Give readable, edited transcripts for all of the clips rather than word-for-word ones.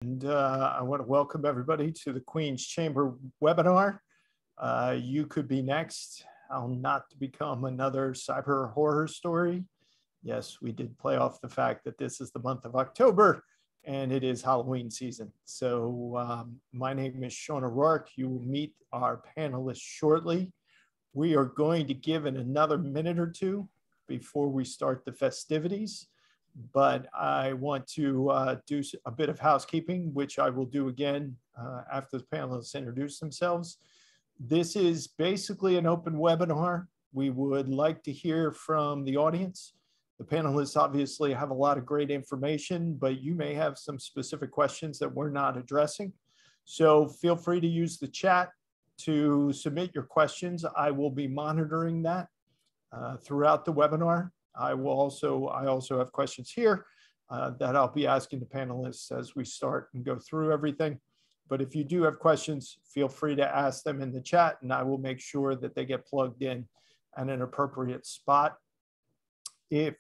And I want to welcome everybody to the Queen's Chamber webinar. You could be next. How not to become another cyber horror story. Yes, we did play off the fact that this is the month of October and it is Halloween season. So my name is Sean O'Rourke. You will meet our panelists shortly. We are going to give it another minute or two before we start the festivities. But I want to do a bit of housekeeping, which I will do again after the panelists introduce themselves. This is basically an open webinar. We would like to hear from the audience. The panelists obviously have a lot of great information, but you may have some specific questions that we're not addressing. So feel free to use the chat to submit your questions. I will be monitoring that throughout the webinar. I also have questions here that I'll be asking the panelists as we start and go through everything. But if you do have questions, feel free to ask them in the chat and I will make sure that they get plugged in at an appropriate spot. If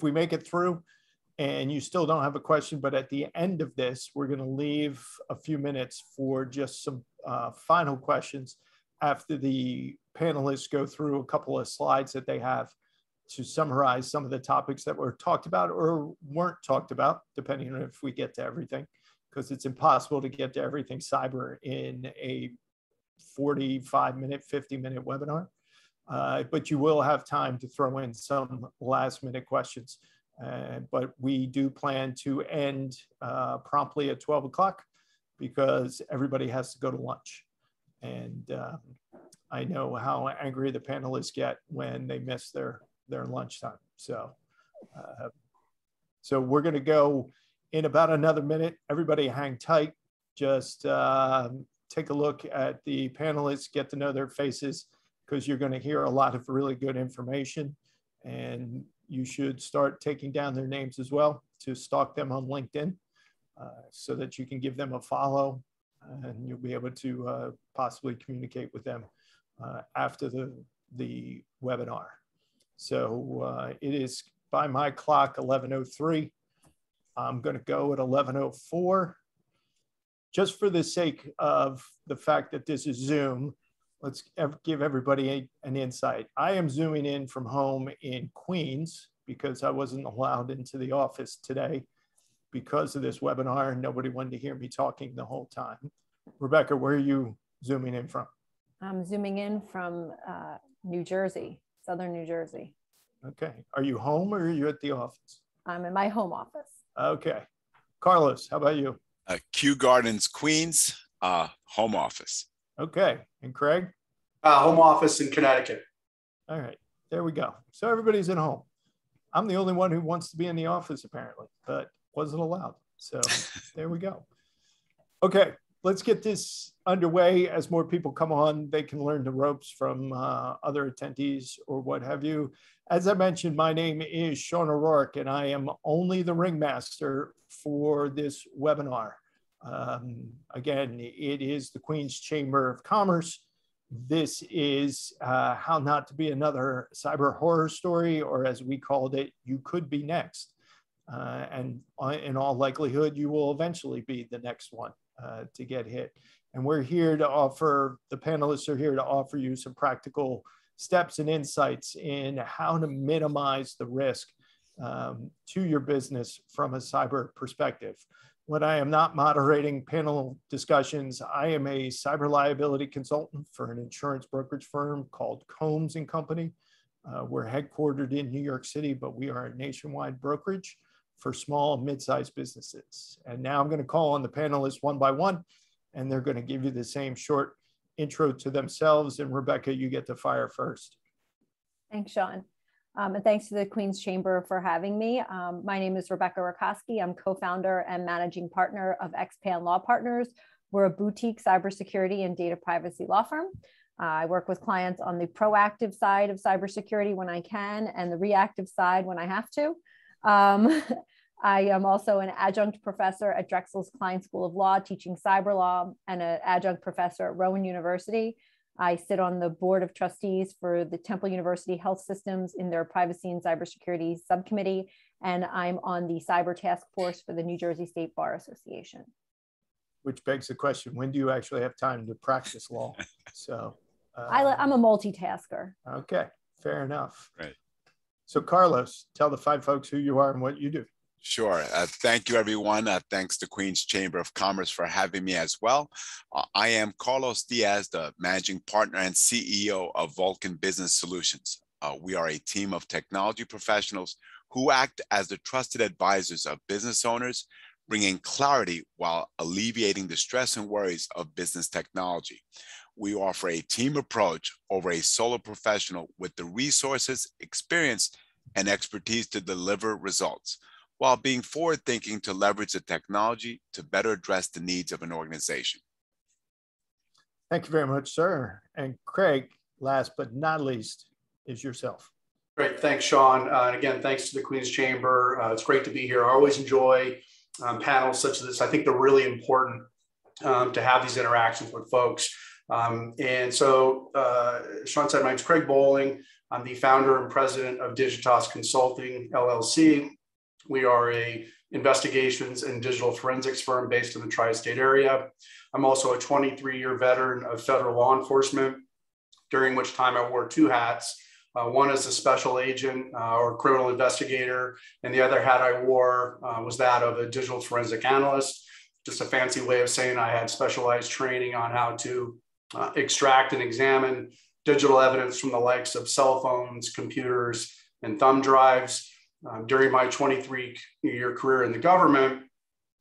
we make it through and you still don't have a question, but at the end of this, we're going to leave a few minutes for just some final questions after the panelists go through a couple of slides that they have to summarize some of the topics that were talked about or weren't talked about, depending on if we get to everything, because it's impossible to get to everything cyber in a 45-minute, 50-minute webinar. But you will have time to throw in some last-minute questions. But we do plan to end promptly at 12 o'clock because everybody has to go to lunch. And I know how angry the panelists get when they miss their lunchtime. So we're going to go in about another minute. Everybody hang tight. Just take a look at the panelists, get to know their faces, because you're going to hear a lot of really good information. And you should start taking down their names as well to stalk them on LinkedIn so that you can give them a follow and you'll be able to possibly communicate with them after the webinar. So it is, by my clock, 11:03. I'm going to go at 11:04. Just for the sake of the fact that this is Zoom, let's give everybody an insight. I am Zooming in from home in Queens because I wasn't allowed into the office today because of this webinar and nobody wanted to hear me talking the whole time. Rebecca, where are you Zooming in from? I'm Zooming in from New Jersey. Southern New Jersey. Okay. Are you home or are you at the office? I'm in my home office. Okay. Carlos, how about you? Kew Gardens, Queens, home office. Okay. And Craig? Home office in Connecticut. All right. There we go. So everybody's at home. I'm the only one who wants to be in the office apparently, but wasn't allowed. So there we go. Okay. Let's get this underway. As more people come on, they can learn the ropes from other attendees or what have you. As I mentioned, my name is Sean O'Rourke, and I am only the ringmaster for this webinar. Again, it is the Queen's Chamber of Commerce. This is how not to be another cyber horror story, or as we called it, you could be next. And in all likelihood, you will eventually be the next one to get hit. And we're here to offer, the panelists are here to offer you some practical steps and insights in how to minimize the risk to your business from a cyber perspective. When I am not moderating panel discussions, I am a cyber liability consultant for an insurance brokerage firm called Combs & Company. We're headquartered in New York City, but we are a nationwide brokerage for small and mid-sized businesses. And now I'm going to call on the panelists one by one, and they're going to give you the same short intro to themselves. And Rebecca, you get to fire first. Thanks, Sean. And thanks to the Queen's Chamber for having me. My name is Rebecca Rakoski. I'm co-founder and managing partner of XPan Law Partners. We're a boutique cybersecurity and data privacy law firm. I work with clients on the proactive side of cybersecurity when I can, and the reactive side when I have to. I am also an adjunct professor at Drexel's Klein School of Law, teaching cyber law, and an adjunct professor at Rowan University. I sit on the board of trustees for the Temple University Health Systems in their privacy and cybersecurity subcommittee, and I'm on the cyber task force for the New Jersey State Bar Association. Which begs the question, when do you actually have time to practice law? So I'm a multitasker. Okay, fair enough. Right. So Carlos, tell the fine folks who you are and what you do. Sure. Thank you, everyone. Thanks to Queens Chamber of Commerce for having me as well. I am Carlos Diaz, the managing partner and CEO of Vulcan Business Solutions. We are a team of technology professionals who act as the trusted advisors of business owners, bringing clarity while alleviating the stress and worries of business technology. We offer a team approach over a solo professional with the resources, experience, and expertise to deliver results, while being forward-thinking to leverage the technology to better address the needs of an organization. Thank you very much, sir. And Craig, last but not least, is yourself. Great. Thanks, Sean. And again, thanks to the Queen's Chamber. It's great to be here. I always enjoy panels such as this. I think they're really important to have these interactions with folks. And so Sean said, my name's Craig Bowling. I'm the founder and president of Digitas Consulting, LLC. We are a investigations and digital forensics firm based in the tri-state area. I'm also a 23-year veteran of federal law enforcement, during which time I wore two hats. One as a special agent or criminal investigator, and the other hat I wore was that of a digital forensic analyst. Just a fancy way of saying I had specialized training on how to extract and examine digital evidence from the likes of cell phones, computers, and thumb drives. During my 23-year career in the government,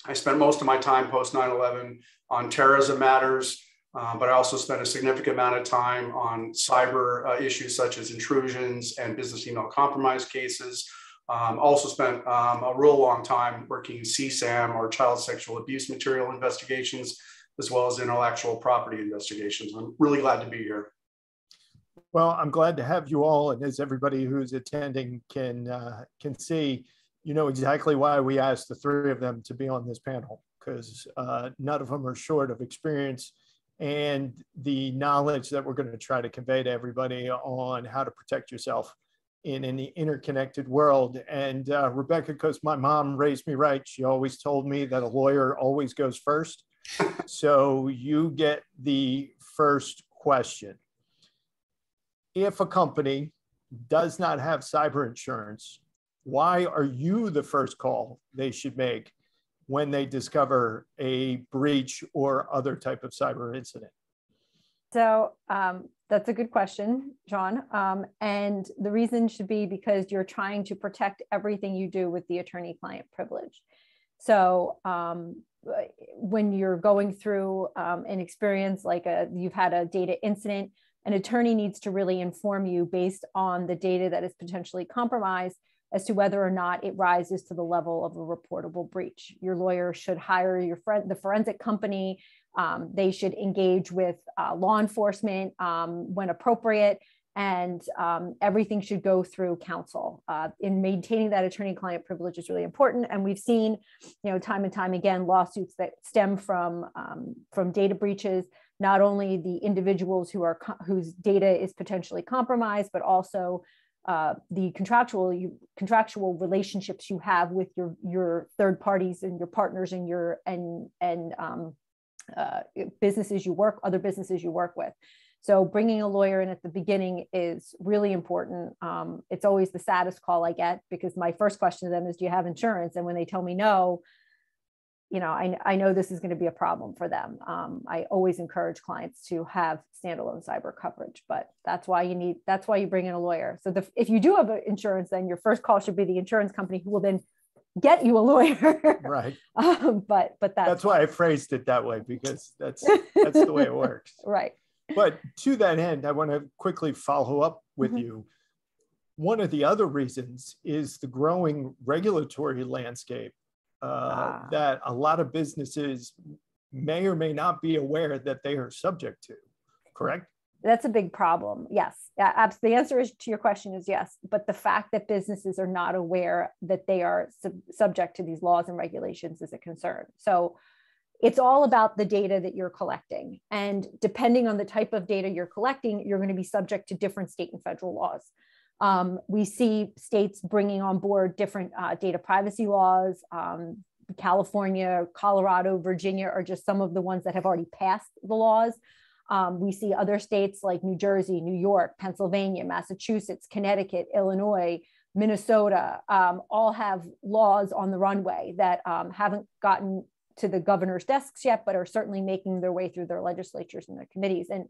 I spent most of my time post 9/11 on terrorism matters, but I also spent a significant amount of time on cyber issues such as intrusions and business email compromise cases. Also spent a real long time working in CSAM, or child sexual abuse material investigations, as well as intellectual property investigations. I'm really glad to be here. Well, I'm glad to have you all, and as everybody who's attending can see, you know exactly why we asked the three of them to be on this panel, because none of them are short of experience and the knowledge that we're going to try to convey to everybody on how to protect yourself in an interconnected world. And Rebecca, because my mom raised me right, she always told me that a lawyer always goes first. So you get the first question. If a company does not have cyber insurance, why are you the first call they should make when they discover a breach or other type of cyber incident? So that's a good question, John. And the reason should be because you're trying to protect everything you do with the attorney-client privilege. So when you're going through an experience like you've had a data incident, an attorney needs to really inform you based on the data that is potentially compromised as to whether or not it rises to the level of a reportable breach. Your lawyer should hire the forensic company. They should engage with law enforcement when appropriate, and everything should go through counsel. In maintaining that attorney-client privilege is really important, and we've seen, time and time again, lawsuits that stem from data breaches. Not only the individuals whose data is potentially compromised, but also the contractual relationships you have with your third parties and your partners and your businesses you work, other businesses you work with. So bringing a lawyer in at the beginning is really important. It's always the saddest call I get, because my first question to them is, do you have insurance? And when they tell me no, I know this is going to be a problem for them. I always encourage clients to have standalone cyber coverage, but that's why you bring in a lawyer. So if you do have insurance, then your first call should be the insurance company, who will then get you a lawyer. Right. But that's why I phrased it that way, because that's the way it works. Right. But to that end, I want to quickly follow up with you. One of the other reasons is the growing regulatory landscape that a lot of businesses may or may not be aware that they are subject to, correct? That's a big problem. Yes. The answer to your question is yes. But the fact that businesses are not aware that they are subject to these laws and regulations is a concern. So it's all about the data that you're collecting. And depending on the type of data you're collecting, you're going to be subject to different state and federal laws. We see states bringing on board different data privacy laws. California, Colorado, Virginia are just some of the ones that have already passed the laws. We see other states like New Jersey, New York, Pennsylvania, Massachusetts, Connecticut, Illinois, Minnesota, all have laws on the runway that haven't gotten to the governor's desks yet, but are certainly making their way through their legislatures and their committees. And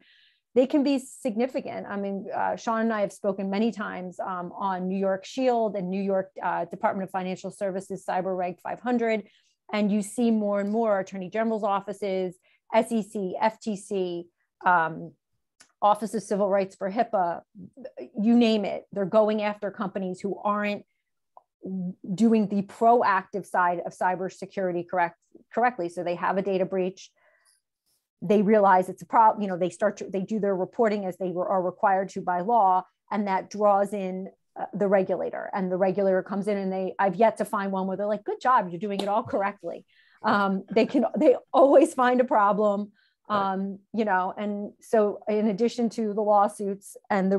they can be significant. I mean, Sean and I have spoken many times on New York Shield and New York Department of Financial Services Cyber Reg 500. And you see more and more Attorney General's offices, SEC, FTC, Office of Civil Rights for HIPAA, you name it. They're going after companies who aren't doing the proactive side of cybersecurity correctly. So they have a data breach. They realize it's a problem, you know, they do their reporting as they are required to by law, and that draws in the regulator, and the regulator comes in, and I've yet to find one where they're like, good job, you're doing it all correctly. They always find a problem, you know, and so in addition to the lawsuits and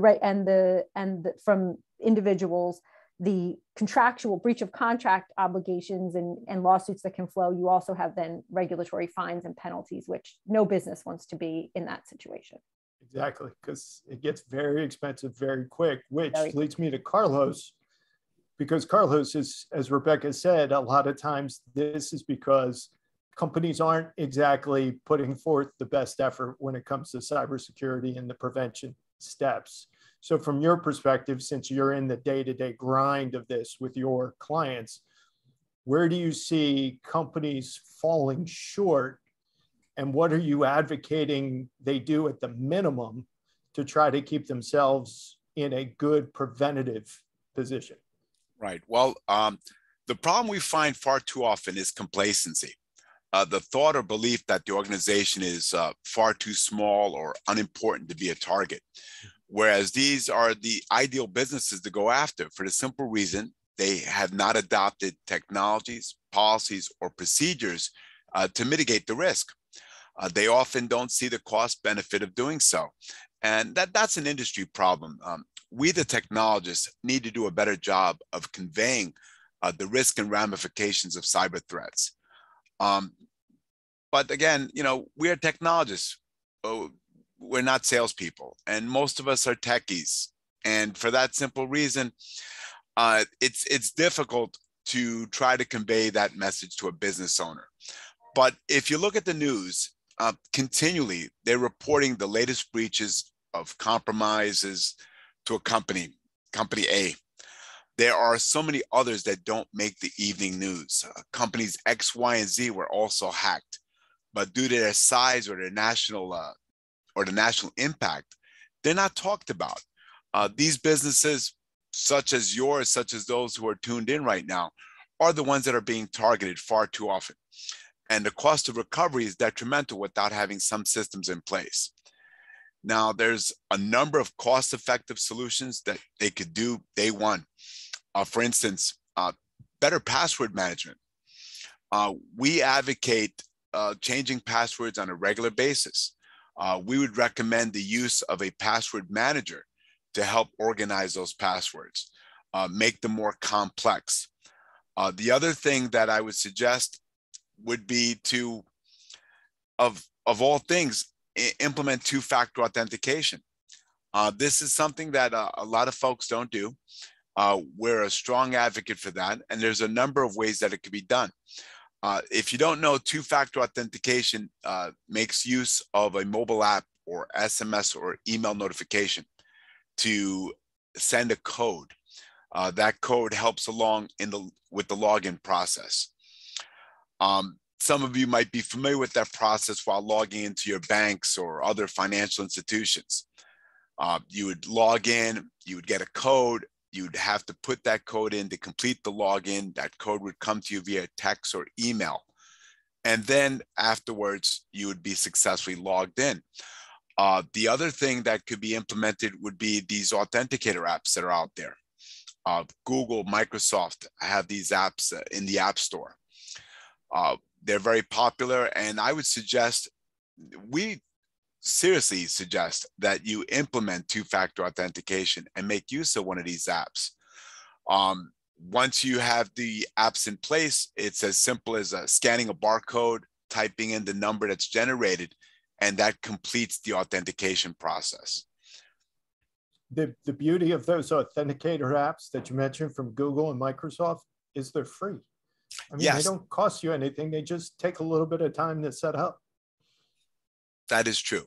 from individuals, the contractual breach of contract obligations and lawsuits that can flow, you also have then regulatory fines and penalties, which no business wants to be in that situation. Exactly, because it gets very expensive very quick, which leads me to Carlos, because Carlos is, as Rebecca said, a lot of times this is because companies aren't exactly putting forth the best effort when it comes to cybersecurity and the prevention steps. So from your perspective, since you're in the day-to-day grind of this with your clients, where do you see companies falling short, and what are you advocating they do at the minimum to try to keep themselves in a good preventative position? Right. Well, the problem we find far too often is complacency. The thought or belief that the organization is far too small or unimportant to be a target. Whereas these are the ideal businesses to go after for the simple reason they have not adopted technologies, policies, or procedures to mitigate the risk. They often don't see the cost benefit of doing so. And that's an industry problem. We, the technologists, need to do a better job of conveying the risk and ramifications of cyber threats. But again, you know, we are technologists. We're not salespeople, and most of us are techies. And for that simple reason, it's difficult to try to convey that message to a business owner. But if you look at the news, continually, they're reporting the latest breaches of compromises to a company A. There are so many others that don't make the evening news. Companies X, Y, and Z were also hacked, but due to their size or their national impact, they're not talked about. These businesses, such as yours, such as those who are tuned in right now, are the ones that are being targeted far too often. And the cost of recovery is detrimental without having some systems in place. Now, there's a number of cost-effective solutions that they could do day one. For instance, better password management. We advocate changing passwords on a regular basis. We would recommend the use of a password manager to help organize those passwords, make them more complex. The other thing that I would suggest would be to, of all things, implement two-factor authentication. This is something that a lot of folks don't do. We're a strong advocate for that, and there's a number of ways that it could be done. If you don't know, two-factor authentication makes use of a mobile app or SMS or email notification to send a code. That code helps along with the login process. Some of you might be familiar with that process while logging into your banks or other financial institutions. You would log in, you would get a code, you'd have to put that code in to complete the login. That code would come to you via text or email. And then afterwards, you would be successfully logged in. The other thing that could be implemented would be these Authenticator apps that are out there. Google, Microsoft have these apps in the App Store. They're very popular, and I would suggest we seriously suggest that you implement two-factor authentication and make use of one of these apps. Once you have the apps in place, it's as simple as scanning a barcode, typing in the number that's generated, and that completes the authentication process. The beauty of those Authenticator apps that you mentioned from Google and Microsoft is they're free. I mean, yes, they don't cost you anything. They just take a little bit of time to set up. that is true.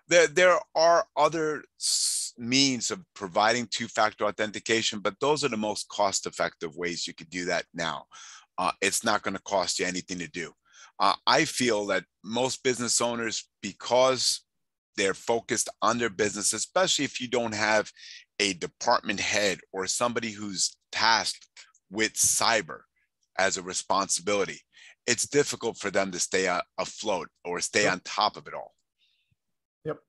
There are other means of providing two-factor authentication, but those are the most cost-effective ways you could do that now. It's not going to cost you anything to do. I feel that most business owners, because they're focused on their business, especially if you don't have a department head or somebody who's tasked with cyber as a responsibility, it's difficult for them to stay afloat or stay on top of it all. Yep.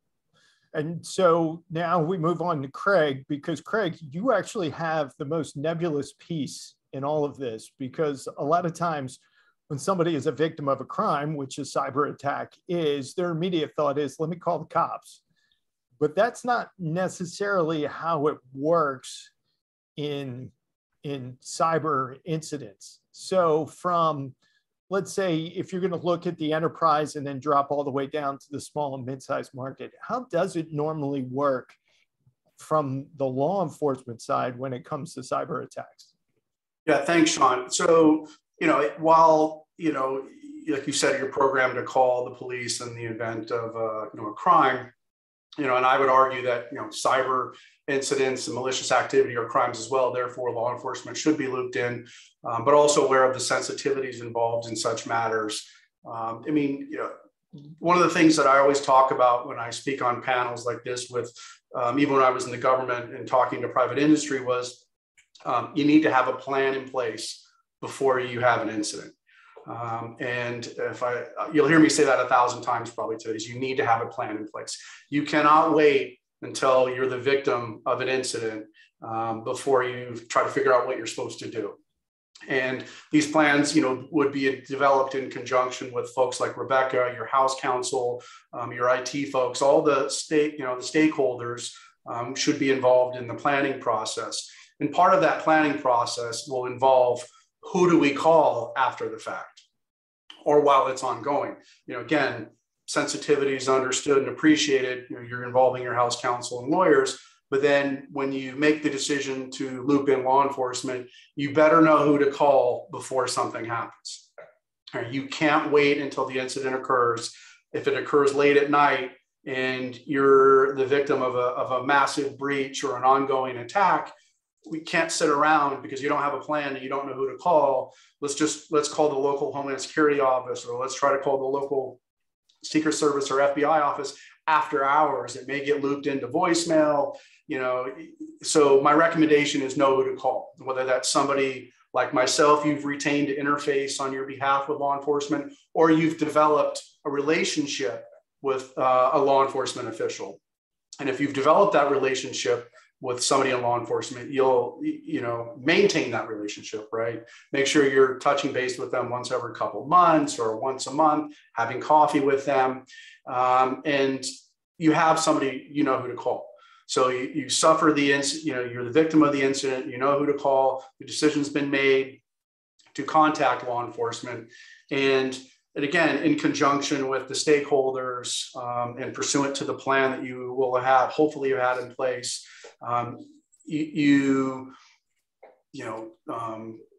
And so now we move on to Craig, because Craig, you actually have the most nebulous piece in all of this, because a lot of times when somebody is a victim of a crime, which a cyber attack is, their immediate thought is, let me call the cops. But that's not necessarily how it works in cyber incidents. So from, let's say, if you're going to look at the enterprise and then drop all the way down to the small and mid-sized market, how does it normally work from the law enforcement side when it comes to cyber attacks? Yeah, thanks, Sean. So, while, like you said, you're programmed to call the police in the event of, a crime, and I would argue that, cyber incidents and malicious activity are crimes as well. Therefore, law enforcement should be looped in, but also aware of the sensitivities involved in such matters. One of the things that I always talk about when I speak on panels like this with, even when I was in the government and talking to private industry, was you need to have a plan in place before you have an incident. And you'll hear me say that 1,000 times probably today, is you need to have a plan in place. You cannot wait until you're the victim of an incident before you try to figure out what you're supposed to do. And these plans, would be developed in conjunction with folks like Rebecca, your house counsel, your IT folks, all the the stakeholders should be involved in the planning process. And part of that planning process will involve, who do we call after the fact or while it's ongoing? Again, sensitivity is understood and appreciated. You're involving your house counsel and lawyers, but then when you make the decision to loop in law enforcement, you better know who to call before something happens. You can't wait until the incident occurs. If it occurs late at night and you're the victim of a massive breach or an ongoing attack, we can't sit around because you don't have a plan and you don't know who to call. Let's call the local Homeland Security office, or let's try to call the local Secret Service or FBI office after hours. It may get looped into voicemail, So my recommendation is know who to call, whether that's somebody like myself, you've retained to interface on your behalf with law enforcement, or you've developed a relationship with a law enforcement official. And if you've developed that relationship with somebody in law enforcement, you'll, maintain that relationship, right? Make sure you're touching base with them once every couple of months or once a month, having coffee with them. And you have somebody, who to call. So you suffer the incident, you're the victim of the incident, you know who to call, the decision's been made to contact law enforcement. And again, in conjunction with the stakeholders and pursuant to the plan that you will have, hopefully you had in place,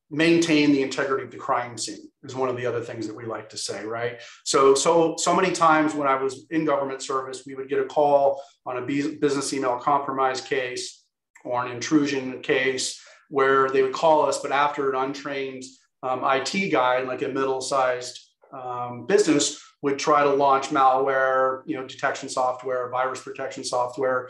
maintain the integrity of the crime scene is one of the other things that we like to say, right? So many times when I was in government service, we would get a call on a business email compromise case or an intrusion case where they would call us, but after an untrained IT guy, like a middle-sized business, would try to launch malware, detection software, virus protection software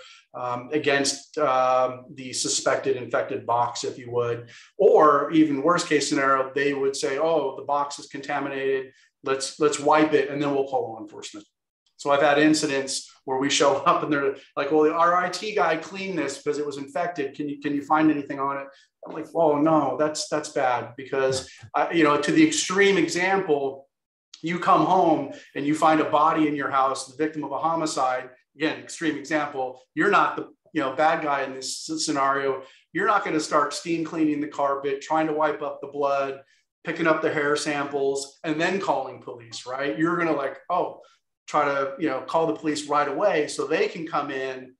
against the suspected infected box, if you would. Or even worst case scenario, they would say, "Oh, the box is contaminated. Let's wipe it, and then we'll call law enforcement." So I've had incidents where we show up and they're like, "Well, our IT guy cleaned this because it was infected. Can you find anything on it?" I'm like, "Oh no, that's bad," because to the extreme example, You come home and you find a body in your house, the victim of a homicide. Again, extreme example. You're not the bad guy in this scenario. You're not going to start steam cleaning the carpet, trying to wipe up the blood, picking up the hair samples, and then calling police, right? You're going to try to call the police right away so they can come in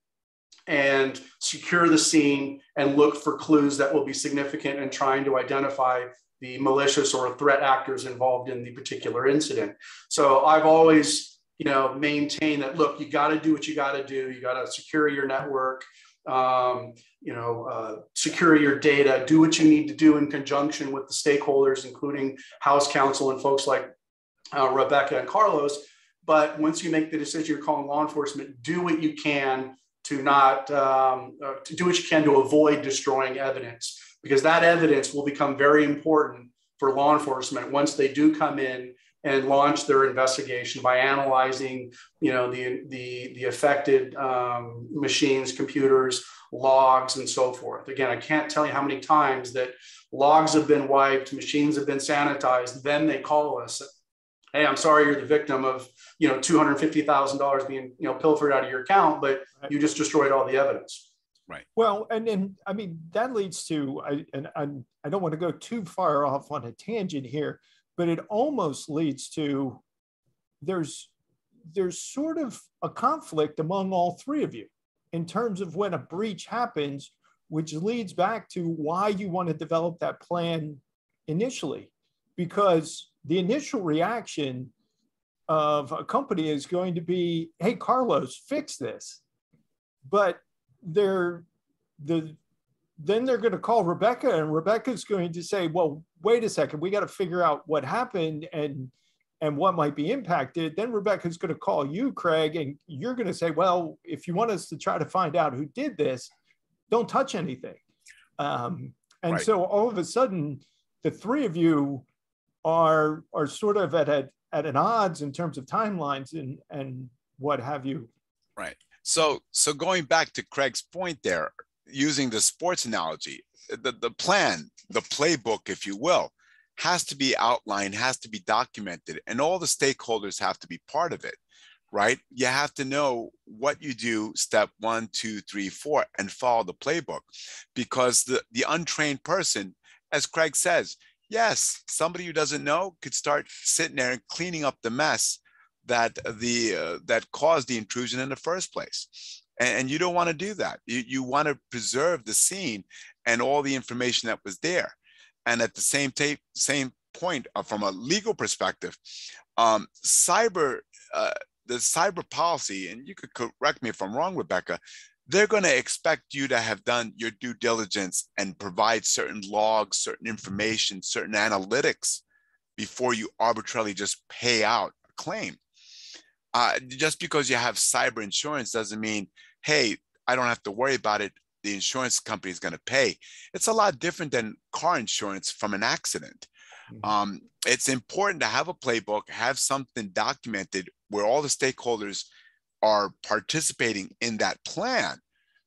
and secure the scene and look for clues that will be significant in trying to identify the malicious or threat actors involved in the particular incident. So I've always, maintained that, look, you got to do what you got to do. You got to secure your network, secure your data, do what you need to do in conjunction with the stakeholders, including House Counsel and folks like Rebecca and Carlos. But once you make the decision, you're calling law enforcement, do what you can to not, to do what you can to avoid destroying evidence, because that evidence will become very important for law enforcement once they do come in and launch their investigation by analyzing, the affected machines, computers, logs, and so forth. Again, I can't tell you how many times that logs have been wiped, machines have been sanitized, then they call us. Hey, I'm sorry you're the victim of $250,000 being pilfered out of your account, but you just destroyed all the evidence. Right. Well, and then I mean that leads to I don't want to go too far off on a tangent here, but it almost leads to there's sort of a conflict among all three of you in terms of when a breach happens, which leads back to why you want to develop that plan initially, because the initial reaction of a company is going to be, hey, Carlos, fix this. But then they're going to call Rebecca, and Rebecca's going to say, well, wait a second, we got to figure out what happened and what might be impacted. Then Rebecca's going to call you, Craig, and you're going to say, well, if you want us to try to find out who did this, don't touch anything. Right. So all of a sudden, the three of you are sort of at an odds in terms of timelines and what have you. Right. So going back to Craig's point there, using the sports analogy, the plan, the playbook, if you will, has to be outlined, has to be documented, and all the stakeholders have to be part of it, right? You have to know what you do, step 1, 2, 3, 4, and follow the playbook, because the untrained person, as Craig says, yes, somebody who doesn't know could start sitting there and cleaning up the mess that caused the intrusion in the first place. And you don't want to do that. You want to preserve the scene and all the information that was there. And at the same point, from a legal perspective, the cyber policy, and you could correct me if I'm wrong, Rebecca, they're going to expect you to have done your due diligence and provide certain logs, certain information, certain analytics before you arbitrarily just pay out a claim. Just because you have cyber insurance doesn't mean, hey, I don't have to worry about it. The insurance company is going to pay. It's a lot different than car insurance from an accident. Mm-hmm. It's important to have a playbook, have something documented where all the stakeholders are participating in that plan,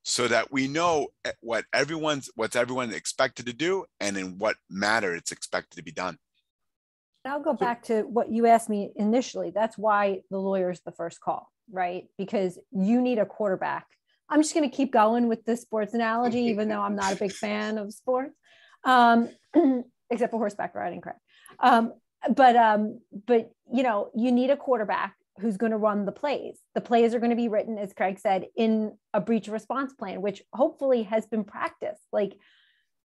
so that we know what's everyone expected to do and in what manner it's expected to be done. I'll go back to what you asked me initially. That's why the lawyer's the first call, right? Because you need a quarterback. I'm just going to keep going with the sports analogy, even though I'm not a big fan of sports, except for horseback riding, correct? But you need a quarterback who's going to run the plays. The plays are going to be written, as Craig said, in a breach response plan, which hopefully has been practiced. Like,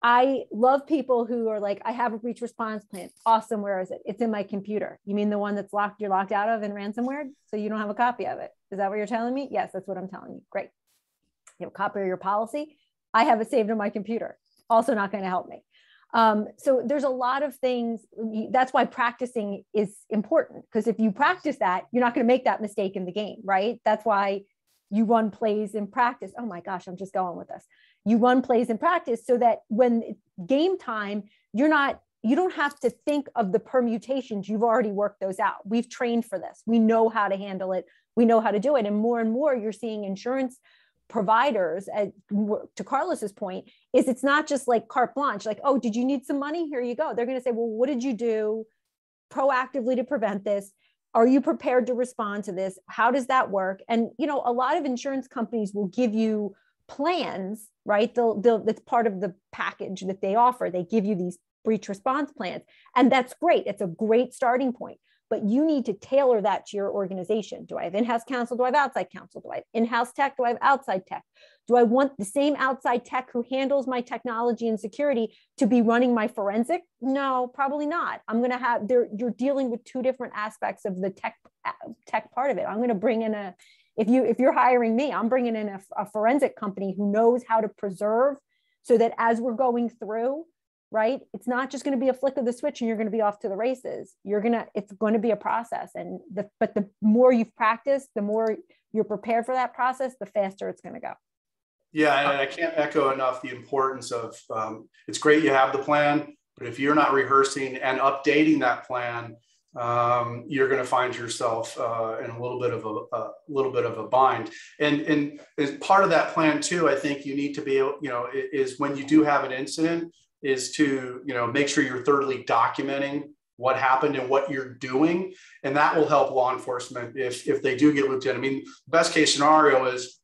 I love people who are like, I have a breach response plan. Awesome. Where is it? It's in my computer. You mean the one that's you're locked out of in ransomware? So you don't have a copy of it. Is that what you're telling me? Yes, that's what I'm telling you. Great. You have a copy of your policy. I have it saved on my computer. Also not going to help me. So there's a lot of things. That's why practicing is important, because if you practice that, you're not going to make that mistake in the game, right? That's why you run plays in practice. Oh my gosh, I'm just going with this. You run plays in practice so that when it's game time, you don't have to think of the permutations. You've already worked those out. We've trained for this. We know how to handle it. We know how to do it. And more you're seeing insurance providers, to Carlos's point, is it's not just like carte blanche, like, oh, did you need some money? Here you go. They're going to say, well, what did you do proactively to prevent this? Are you prepared to respond to this? How does that work? And, you know, a lot of insurance companies will give you plans, right? That's part of the package that they offer. They give you these breach response plans, and that's great. It's a great starting point, but you need to tailor that to your organization. Do I have in-house counsel? Do I have outside counsel? Do I have in-house tech? Do I have outside tech? Do I want the same outside tech who handles my technology and security to be running my forensic? No, probably not. I'm going to have you're dealing with two different aspects of the tech part of it. I'm going to bring in if you're hiring me, I'm bringing in a forensic company who knows how to preserve, so that as we're going through, right, it's not just going to be a flick of the switch and you're going to be off to the races. It's going to be a process. But the more you've practiced, the more you're prepared for that process, the faster it's going to go. Yeah, and I can't echo enough the importance of, it's great you have the plan, but if you're not rehearsing and updating that plan, you're going to find yourself in a little bit of a bind. And as part of that plan too, I think you need to be able, is when you do have an incident, is to, make sure you're thoroughly documenting what happened and what you're doing. And that will help law enforcement if they do get looped in. I mean, best case scenario is,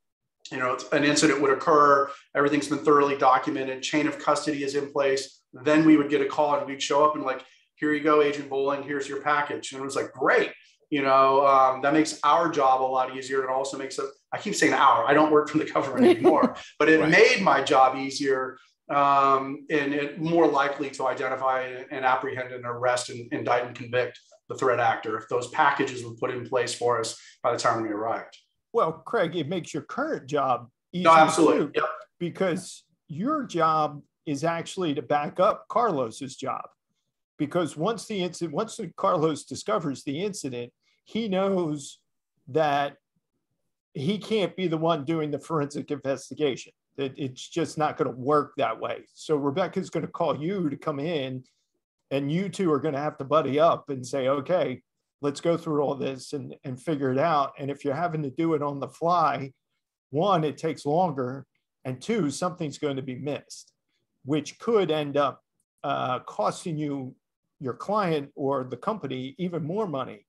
an incident would occur, everything's been thoroughly documented, chain of custody is in place. Then we would get a call and we'd show up and like, here you go, Agent Bowling, here's your package. And it was like, great. That makes our job a lot easier. It also makes I keep saying our, I don't work for the government anymore, but it made my job easier and it more likely to identify and apprehend and arrest and indict and convict the threat actor if those packages were put in place for us by the time we arrived. Well, Craig, it makes your current job easier. No, absolutely. Too, because your job is actually to back up Carlos's job. Because once Carlos discovers the incident, he knows that he can't be the one doing the forensic investigation. That it's just not going to work that way. So Rebecca's going to call you to come in, and you two are going to have to buddy up and say, okay, let's go through all this and figure it out. And if you're having to do it on the fly, one, it takes longer, and two, something's going to be missed, which could end up costing you, your client or the company, even more money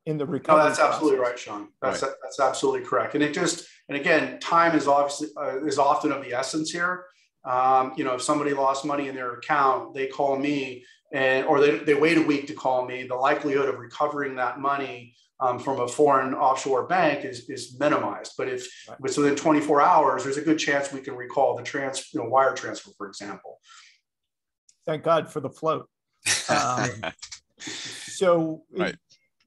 in the recovery. No, that's absolutely right, Sean. That's absolutely correct. And again, time is often of the essence here. If somebody lost money in their account, they call me or they wait a week to call me. The likelihood of recovering that money from a foreign offshore bank is minimized. But if it's within 24 hours, there's a good chance we can recall the wire transfer, for example. Thank God for the float.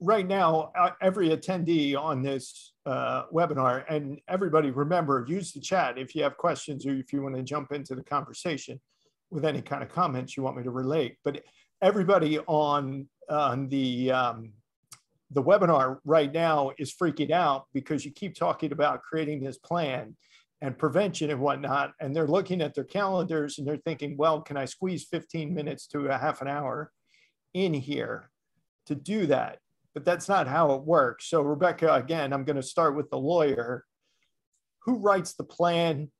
Right now, every attendee on this webinar, and everybody, remember, use the chat if you have questions or if you want to jump into the conversation with any kind of comments you want me to relate. But everybody on the webinar right now is freaking out because you keep talking about creating this plan and prevention and whatnot, and they're looking at their calendars and they're thinking, well, can I squeeze 15 minutes to a half an hour in here to do that? But that's not how it works. So Rebecca, again, I'm going to start with the lawyer. Who writes the plan?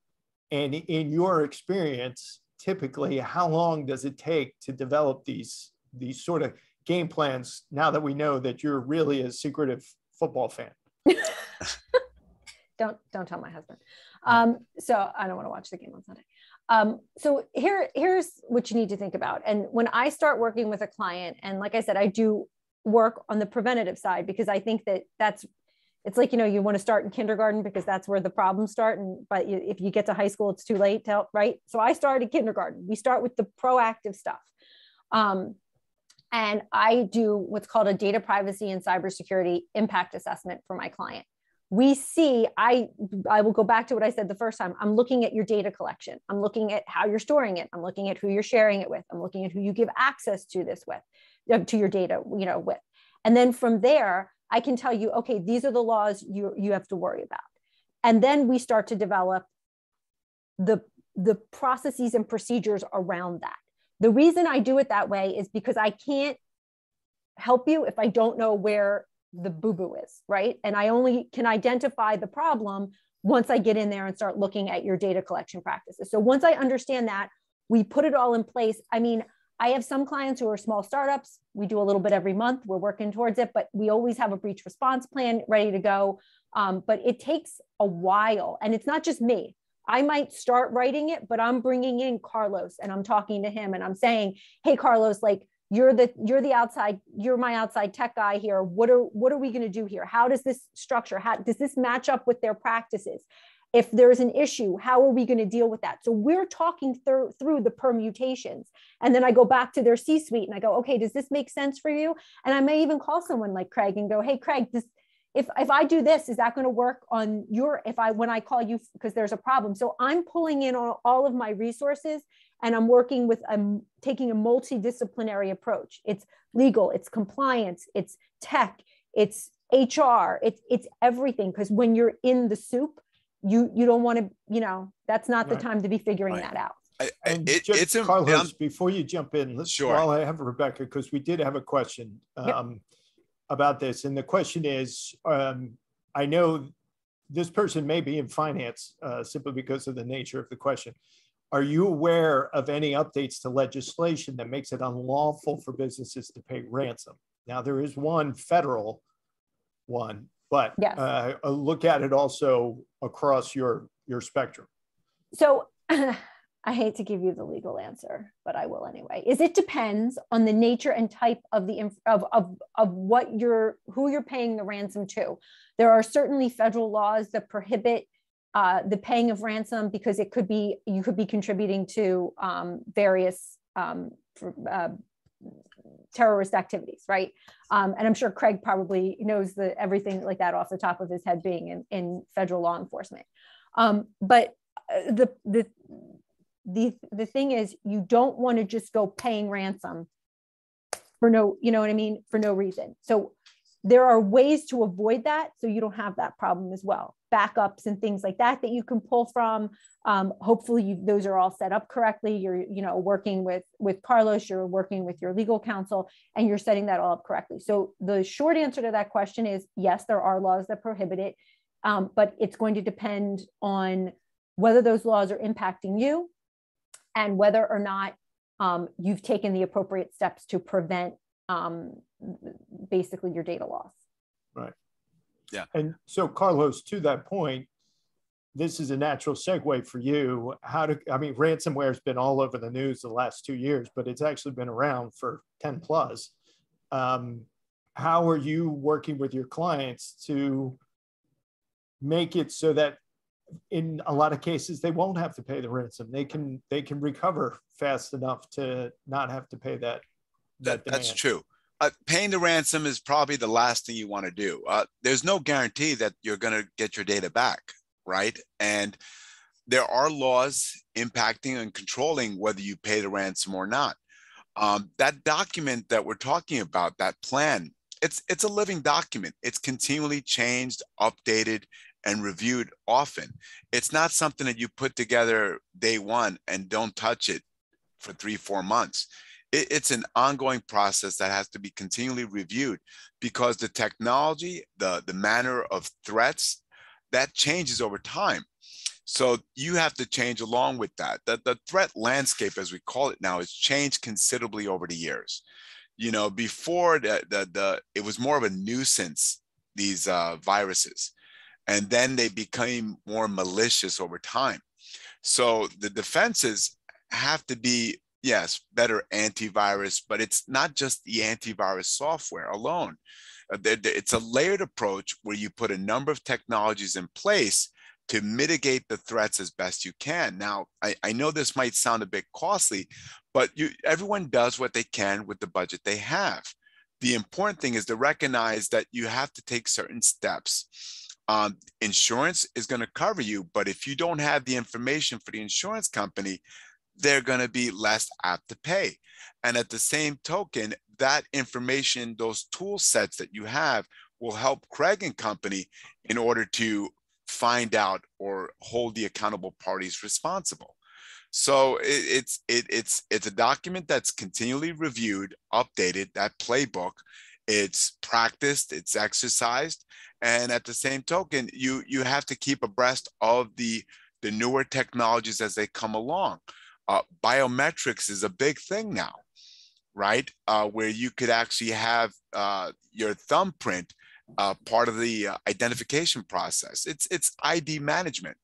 And in your experience, typically, how long does it take to develop these sort of game plans now that we know that you're really a secretive football fan? Don't tell my husband. So I don't want to watch the game on Sunday. So here's what you need to think about. And when I start working with a client, and like I said, I do work on the preventative side, because I think it's like, you want to start in kindergarten because that's where the problems start. But if you get to high school, it's too late to help, right? So I started kindergarten. We start with the proactive stuff. And I do what's called a data privacy and cybersecurity impact assessment for my client. We see, I will go back to what I said the first time. I'm looking at your data collection. I'm looking at how you're storing it. I'm looking at who you're sharing it with. I'm looking at who you give access to this with, to your data, with. And then from there, I can tell you, okay, these are the laws you have to worry about. And then we start to develop the processes and procedures around that. The reason I do it that way is because I can't help you if I don't know where the boo-boo is, right? And I only can identify the problem once I get in there and start looking at your data collection practices. So once I understand that, we put it all in place. I mean, I have some clients who are small startups. We do a little bit every month. We're working towards it, but we always have a breach response plan ready to go. But it takes a while, and it's not just me. I might start writing it, but I'm bringing in Carlos and I'm talking to him and I'm saying, hey, Carlos, like you're my outside tech guy here. What are we going to do here? How does this structure, how does this match up with their practices? If there's an issue, how are we going to deal with that? So we're talking through the permutations. And then I go back to their C-suite and I go, okay, does this make sense for you? And I may even call someone like Craig and go, hey, Craig, if I do this, is that going to work on when I call you because there's a problem? So I'm pulling in all of my resources and I'm taking a multidisciplinary approach. It's legal, it's compliance, it's tech, it's HR, it's everything. Because when you're in the soup, you don't want to, that's not the time to be figuring that out. Carlos, before you jump in, while I have Rebecca, because we did have a question about this. And the question is, I know this person may be in finance simply because of the nature of the question. Are you aware of any updates to legislation that makes it unlawful for businesses to pay ransom? Now, there is one federal one, but look at it also across your spectrum. So I hate to give you the legal answer, but I will anyway. It depends on the nature and type of who you're paying the ransom to. There are certainly federal laws that prohibit the paying of ransom because you could be contributing to various terrorist activities, right? And I'm sure Craig probably knows everything like that off the top of his head, being in federal law enforcement. But the thing is, you don't want to just go paying ransom for no reason. So there are ways to avoid that, so you don't have that problem as well. Backups and things like that you can pull from. Hopefully those are all set up correctly. You're working with Carlos, you're working with your legal counsel, and you're setting that all up correctly. So the short answer to that question is yes, there are laws that prohibit it, but it's going to depend on whether those laws are impacting you and whether or not you've taken the appropriate steps to prevent basically your data loss. Right. Yeah. And so, Carlos, to that point, this is a natural segue for you. Ransomware has been all over the news the last 2 years, but it's actually been around for 10 plus. How are you working with your clients to make it so that in a lot of cases, they won't have to pay the ransom? They can recover fast enough to not have to pay that That's true. Paying the ransom is probably the last thing you want to do. There's no guarantee that you're going to get your data back, right? And there are laws impacting and controlling whether you pay the ransom or not. That document that we're talking about, that plan, it's a living document. It's continually changed, updated, and reviewed often. It's not something that you put together day one and don't touch it for 3-4 months. It's an ongoing process that has to be continually reviewed because the technology, the manner of threats, that changes over time. So you have to change along with that. The threat landscape, as we call it now, has changed considerably over the years. Before it was more of a nuisance, these viruses, and then they became more malicious over time. So the defenses have to be, yes, better antivirus, but it's not just the antivirus software alone. It's a layered approach where you put a number of technologies in place to mitigate the threats as best you can. Now, I know this might sound a bit costly, but everyone does what they can with the budget they have. The important thing is to recognize that you have to take certain steps. Insurance is going to cover you, but if you don't have the information for the insurance company, they're going to be less apt to pay. And at the same token, that information, those tool sets that you have will help Craig and company in order to find out or hold the accountable parties responsible. So it's a document that's continually reviewed, updated, that playbook. It's practiced, it's exercised. And at the same token, you have to keep abreast of the newer technologies as they come along. Biometrics is a big thing now. right? Where you could actually have your thumbprint part of the identification process. It's ID management.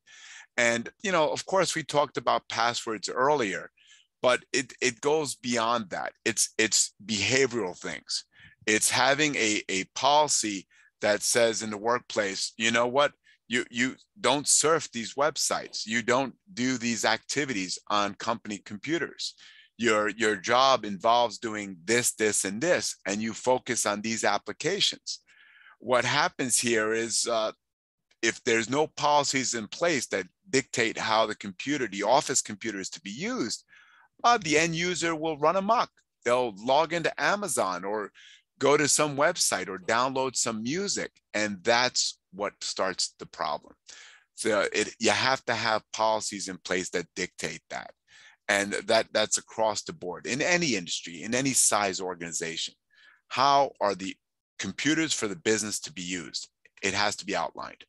And, you know, of course, we talked about passwords earlier, but it goes beyond that. It's behavioral things. It's having a policy that says in the workplace, you know what, you don't surf these websites. You don't do these activities on company computers. Your job involves doing this, this, and this, and you focus on these applications. What happens here is if there's no policies in place that dictate how the computer, the office computer, is to be used, the end user will run amok. They'll log into Amazon or go to some website or download some music, and that's what starts the problem. So you have to have policies in place that dictate that. And that's across the board in any industry, in any size organization. How are the computers for the business to be used? It has to be outlined.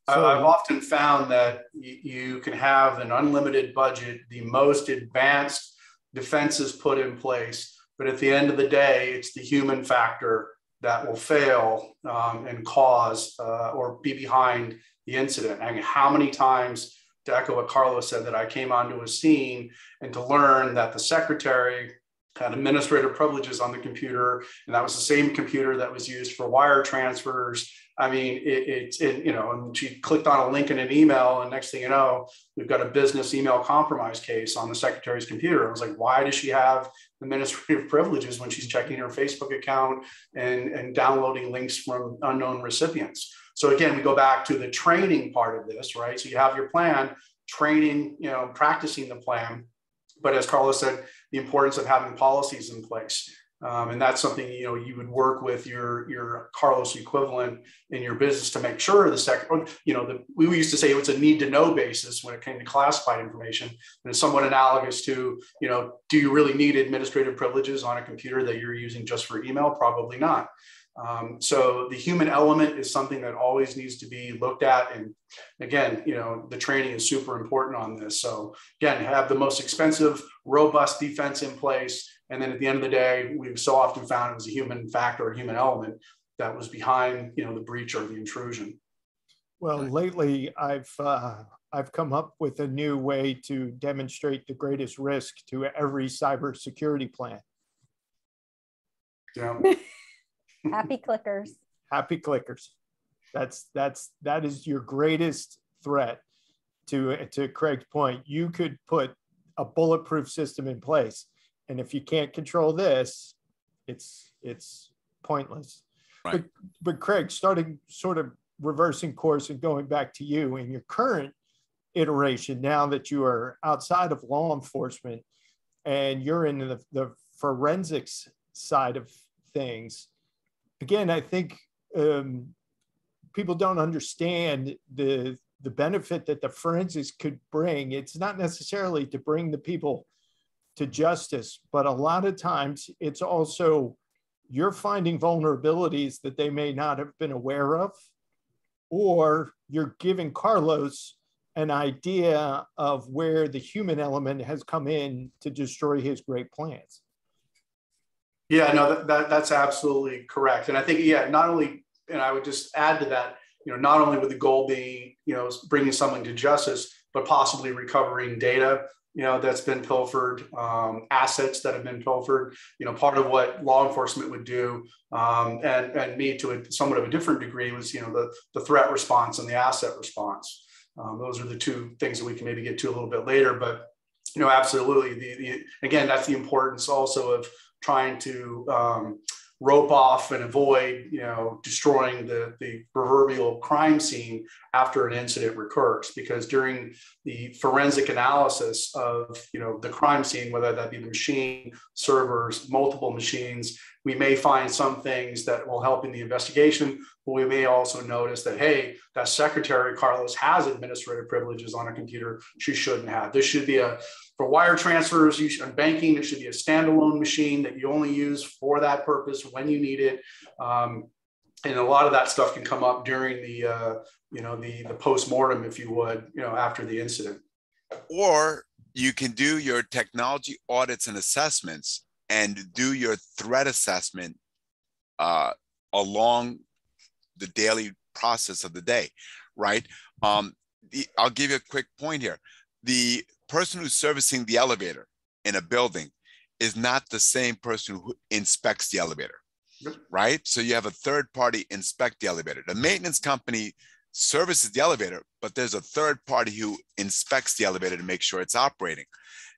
So, I've often found that you can have an unlimited budget, the most advanced defenses put in place, but at the end of the day, it's the human factor that will fail and cause or be behind the incident. I mean, how many times, to echo what Carlos said, that I came onto a scene and to learn that the secretary had administrative privileges on the computer, and that was the same computer that was used for wire transfers. I mean, you know, and she clicked on a link in an email, and next thing you know, we've got a business email compromise case on the secretary's computer. I was like, why does she have administrative privileges when she's checking her Facebook account and downloading links from unknown recipients? So again, we go back to the training part of this, right? So you have your plan, training, you know, practicing the plan. But as Carlos said, the importance of having policies in place. And that's something, you know, you would work with your Carlos equivalent in your business to make sure we used to say it was a need to know basis when it came to classified information. And it's somewhat analogous to, you know, do you really need administrative privileges on a computer that you're using just for email? Probably not. So the human element is something that always needs to be looked at. And again, you know, the training is super important on this. So again, have the most expensive, robust defense in place. And then at the end of the day, we've so often found it was a human factor, a human element that was behind, you know, the breach or the intrusion. Well, lately I've come up with a new way to demonstrate the greatest risk to every cybersecurity plan. Yeah. Happy clickers. Happy clickers. That is your greatest threat. To Craig's point, you could put a bulletproof system in place, and if you can't control this, it's pointless. Right. But Craig, starting sort of reversing course and going back to you in your current iteration, now that you are outside of law enforcement and you're in the forensics side of things. Again, I think people don't understand the benefit that the forensics could bring. It's not necessarily to bring the people to justice, but a lot of times it's also you're finding vulnerabilities that they may not have been aware of, or you're giving Carlos an idea of where the human element has come in to destroy his great plans. Yeah, no, that's absolutely correct. And I think, yeah, not only, and I would just add to that, you know, not only would the goal be, you know, bringing someone to justice, but possibly recovering data, you know, that's been pilfered, assets that have been pilfered. You know, part of what law enforcement would do, and me to somewhat of a different degree, was, you know, the threat response and the asset response. Those are the two things that we can maybe get to a little bit later. But, you know, absolutely. Again, that's the importance also of trying to rope off and avoid, you know, destroying the proverbial crime scene after an incident recurs. Because during the forensic analysis of, you know, the crime scene, whether that be the machine, servers, multiple machines, we may find some things that will help in the investigation, but we may also notice that, hey, that secretary, Carlos, has administrative privileges on a computer she shouldn't have. This should be for wire transfers, on banking, it should be a standalone machine that you only use for that purpose when you need it. And a lot of that stuff can come up during the, you know, the post-mortem, if you would, you know, after the incident. Or you can do your technology audits and assessments and do your threat assessment along the daily process of the day, right? I'll give you a quick point here. The person who's servicing the elevator in a building is not the same person who inspects the elevator, right? So you have a third party inspect the elevator. The maintenance company services the elevator, but there's a third party who inspects the elevator to make sure it's operating.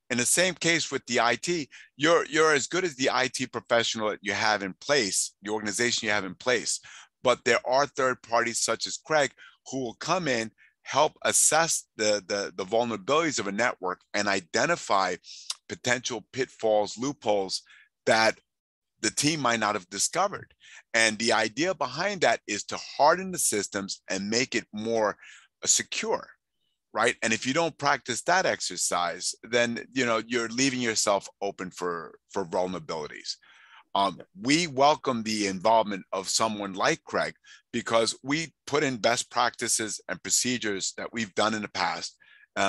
In the same case with the IT, you're as good as the IT professional that you have in place, the organization you have in place. But there are third parties such as Craig who will come in, help assess the vulnerabilities of a network and identify potential pitfalls, loopholes that the team might not have discovered. And the idea behind that is to harden the systems and make it more secure, right? And if you don't practice that exercise, then you're leaving yourself open for vulnerabilities. We welcome the involvement of someone like Craig because we put in best practices and procedures that we've done in the past.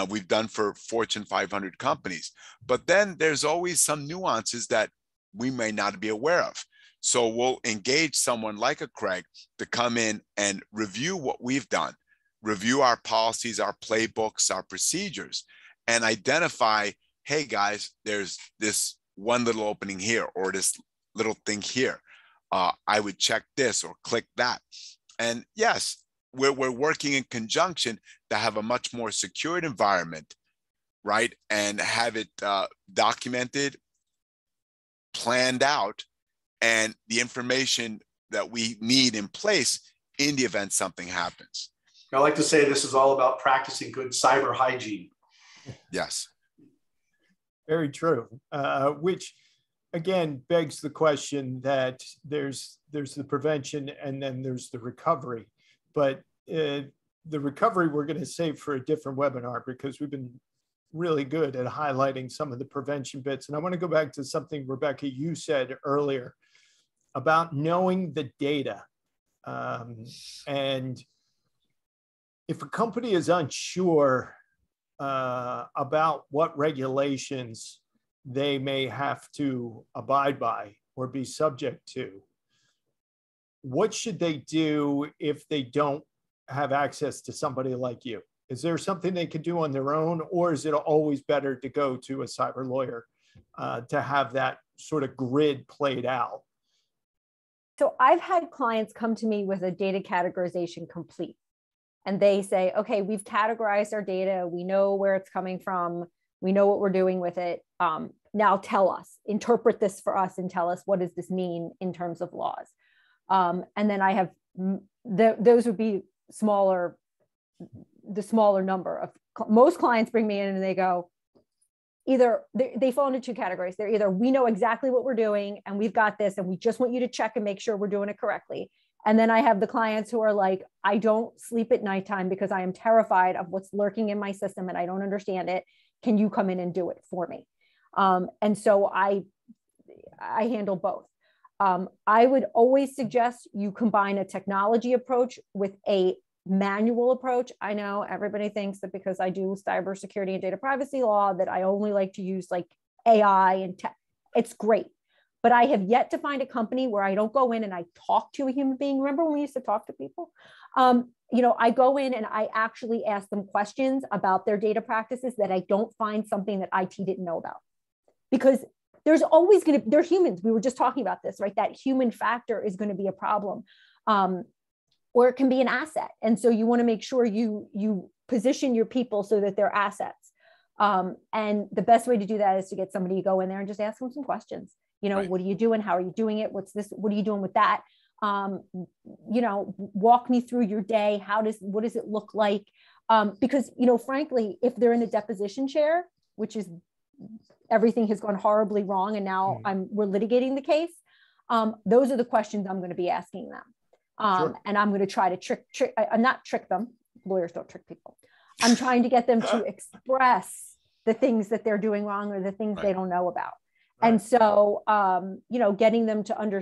We've done for Fortune 500 companies, but then there's always some nuances that we may not be aware of. So we'll engage someone like a Craig to come in and review what we've done, review our policies, our playbooks, our procedures, and identify, hey guys, there's this one little opening here or this little thing here. I would check this or click that. And yes, we're working in conjunction to have a much more secured environment, right? And have it documented, planned out, and the information that we need in place in the event something happens. I like to say this is all about practicing good cyber hygiene. Yes. Very true. Which again begs the question that there's the prevention and then there's the recovery. But the recovery we're going to save for a different webinar because we've been really good at highlighting some of the prevention bits. And I want to go back to something, Rebecca, you said earlier about knowing the data. And if a company is unsure about what regulations they may have to abide by or be subject to, what should they do if they don't have access to somebody like you? Is there something they can do on their own, or is it always better to go to a cyber lawyer to have that sort of grid played out? So I've had clients come to me with a data categorization complete. And they say, okay, we've categorized our data. We know where it's coming from. We know what we're doing with it. Now tell us, interpret this for us and tell us, what does this mean in terms of laws? And then I have, those would be the smaller number of, most clients bring me in and they go, either they fall into two categories. They're either, we know exactly what we're doing and we've got this and we just want you to check and make sure we're doing it correctly. And then I have the clients who are like, I don't sleep at nighttime because I am terrified of what's lurking in my system and I don't understand it. Can you come in and do it for me? And so I handle both. I would always suggest you combine a technology approach with a manual approach. I know everybody thinks that because I do cybersecurity and data privacy law that I only like to use like AI and tech. It's great. But I have yet to find a company where I don't go in and I talk to a human being. Remember when we used to talk to people? I go in and I actually ask them questions about their data practices that I don't find something that IT didn't know about. Because there's always going to, they're humans. We were just talking about this, right? That human factor is going to be a problem. Or it can be an asset. And so you want to make sure you position your people so that they're assets. And the best way to do that is to get somebody to go in there and just ask them some questions. Right. What are you doing? How are you doing it? What's this? What are you doing with that? Walk me through your day. What does it look like? Because, frankly, if they're in the deposition chair, which is everything has gone horribly wrong, and now we're litigating the case. Those are the questions I'm going to be asking them. Sure. And I'm going to try to not trick them. Lawyers don't trick people. I'm trying to get them to express the things that they're doing wrong or the things they don't know about. Right. And so, getting them to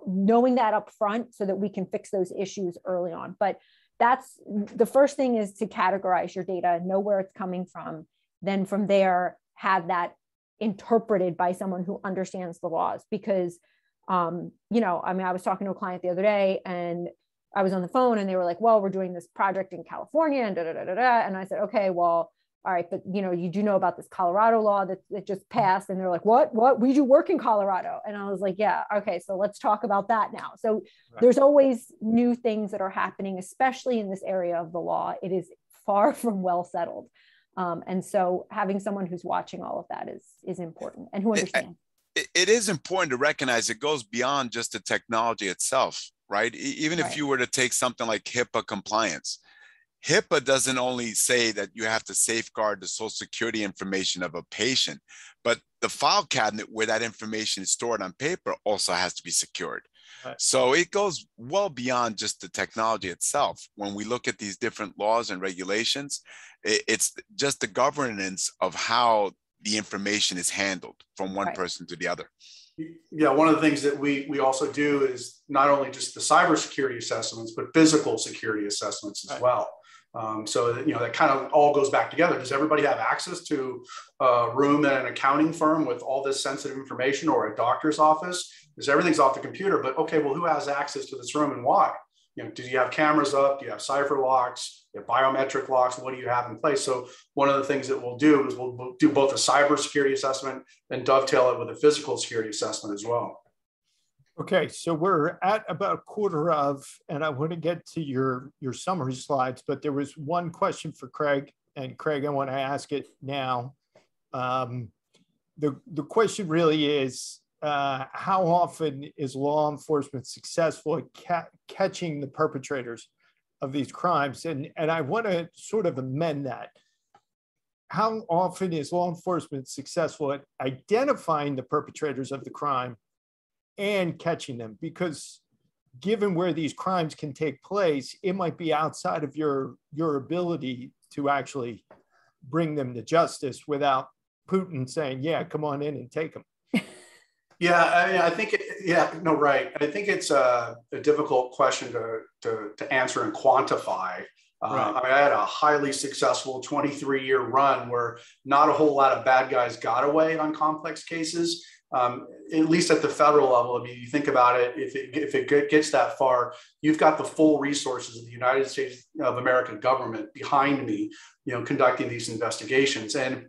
knowing that up front so that we can fix those issues early on. But that's the first thing, is to categorize your data, know where it's coming from. Then from there, have that interpreted by someone who understands the laws. Because, you know, I mean, I was talking to a client the other day and I was on the phone and they were like, well, we're doing this project in California and da, da, da, da, da. And I said, okay, well, all right, but you know, you do know about this Colorado law that just passed. And they're like, what, we do work in Colorado. And I was like, yeah, okay, so let's talk about that now. So there's always new things that are happening, especially in this area of the law. It is far from well settled. And so having someone who's watching all of that is important and who understands. It is important to recognize it goes beyond just the technology itself, right? Even if you were to take something like HIPAA compliance, HIPAA doesn't only say that you have to safeguard the social security information of a patient, but the file cabinet where that information is stored on paper also has to be secured. Right. So it goes well beyond just the technology itself. When we look at these different laws and regulations, it's just the governance of how the information is handled from one person to the other. Yeah, one of the things that we also do is not only just the cybersecurity assessments, but physical security assessments as well. So that, you know, that kind of all goes back together. Does everybody have access to a room at an accounting firm with all this sensitive information, or a doctor's office? Because everything's off the computer, but okay, well, who has access to this room and why? You know, do you have cameras up? Do you have cipher locks? Do you have biometric locks? What do you have in place? So one of the things that we'll do is we'll do both a cybersecurity assessment and dovetail it with a physical security assessment as well. Okay, so we're at about a quarter of, and I want to get to your summary slides, but there was one question for Craig, and Craig, I want to ask it now. The question really is, how often is law enforcement successful at catching the perpetrators of these crimes? And I want to sort of amend that. How often is law enforcement successful at identifying the perpetrators of the crime and catching them? Because given where these crimes can take place, it might be outside of your ability to actually bring them to justice without Putin saying, yeah, come on in and take them. Yeah, I mean, I think, right. I think it's a difficult question to answer and quantify. I mean, I had a highly successful 23-year run where not a whole lot of bad guys got away on complex cases. At least at the federal level. I mean, you think about it, if it gets that far, you've got the full resources of the United States of America government behind me, you know, conducting these investigations. And,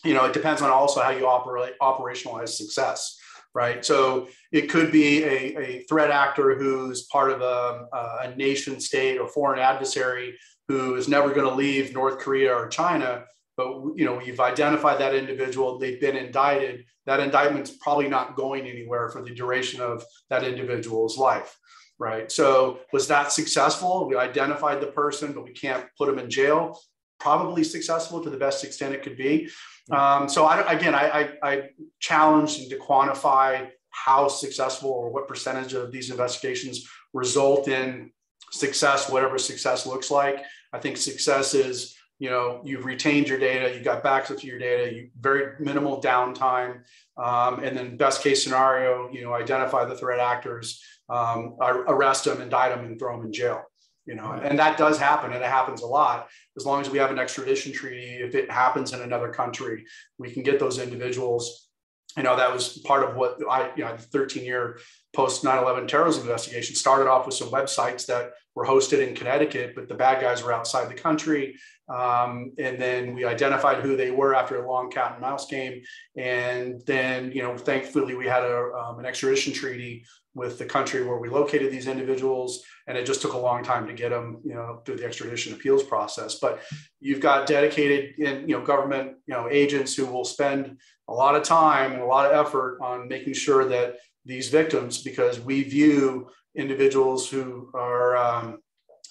you know, it depends on also how you operationalize success, right? So it could be a threat actor who's part of a nation state or foreign adversary who is never going to leave North Korea or China. But, you know, you've identified that individual, they've been indicted. That indictment's probably not going anywhere for the duration of that individual's life, right? So was that successful? We identified the person, but we can't put them in jail. Probably successful to the best extent it could be. So I challenged to quantify how successful or what percentage of these investigations result in success, whatever success looks like. I think success is, you know, you've retained your data, you got access to your data, you very minimal downtime, and then best case scenario, you know, identify the threat actors, arrest them, indict them, and throw them in jail. You know, and that does happen, and it happens a lot. As long as we have an extradition treaty, if it happens in another country, we can get those individuals. You know, that was part of what the 13-year post 9/11 terrorism investigation started off with some websites that were hosted in Connecticut, but the bad guys were outside the country. And then we identified who they were after a long cat and mouse game. And then, you know, thankfully we had an extradition treaty with the country where we located these individuals. And it just took a long time to get them, you know, through the extradition appeals process. But you've got dedicated, you know, government, you know, agents who will spend a lot of time and a lot of effort on making sure that these victims, because we view individuals who are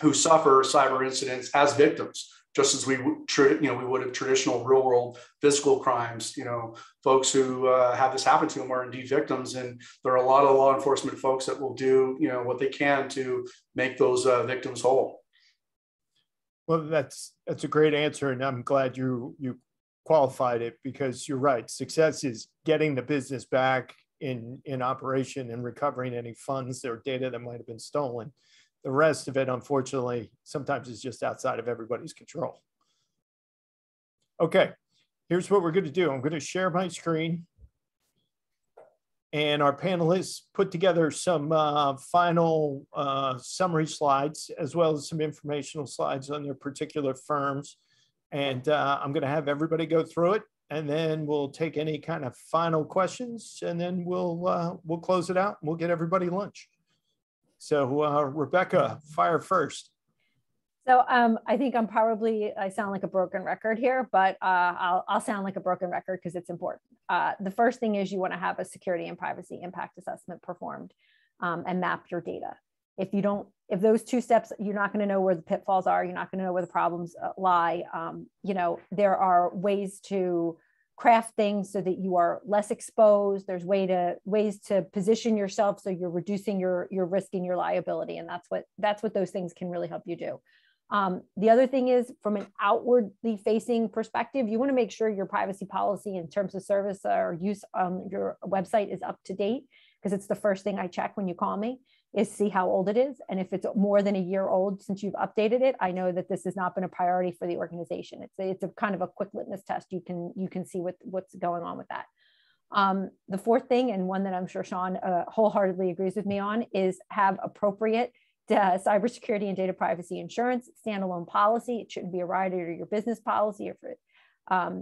who suffer cyber incidents as victims, just as we would have traditional real world physical crimes. You know, folks who have this happen to them are indeed victims, and there are a lot of law enforcement folks that will do, you know, what they can to make those victims whole. Well, that's a great answer, and I'm glad you qualified it, because you're right. Success is getting the business back in operation and recovering any funds or data that might have been stolen. The rest of it, unfortunately, sometimes is just outside of everybody's control. Okay, here's what we're going to do. I'm going to share my screen. And our panelists put together some final summary slides, as well as some informational slides on their particular firms. And I'm going to have everybody go through it, and then we'll take any kind of final questions, and then we'll close it out and we'll get everybody lunch. So Rebecca, fire first. So I think I sound like a broken record here, but I'll sound like a broken record because it's important. The first thing is you want to have a security and privacy impact assessment performed and map your data. If those two steps, you're not going to know where the pitfalls are. You're not going to know where the problems lie. There are ways to craft things so that you are less exposed. There's ways to position yourself so you're reducing your risk and your liability, and that's what those things can really help you do. The other thing is, from an outwardly facing perspective, you want to make sure your privacy policy in terms of service or use on your website is up to date, because it's the first thing I check when you call me, is see how old it is. And if it's more than a year old since you've updated it, I know that this has not been a priority for the organization. It's a kind of a quick litmus test. You can see what's going on with that. The fourth thing, and one that I'm sure Sean wholeheartedly agrees with me on, is have appropriate cybersecurity and data privacy insurance, standalone policy. It shouldn't be a rider to your business policy, or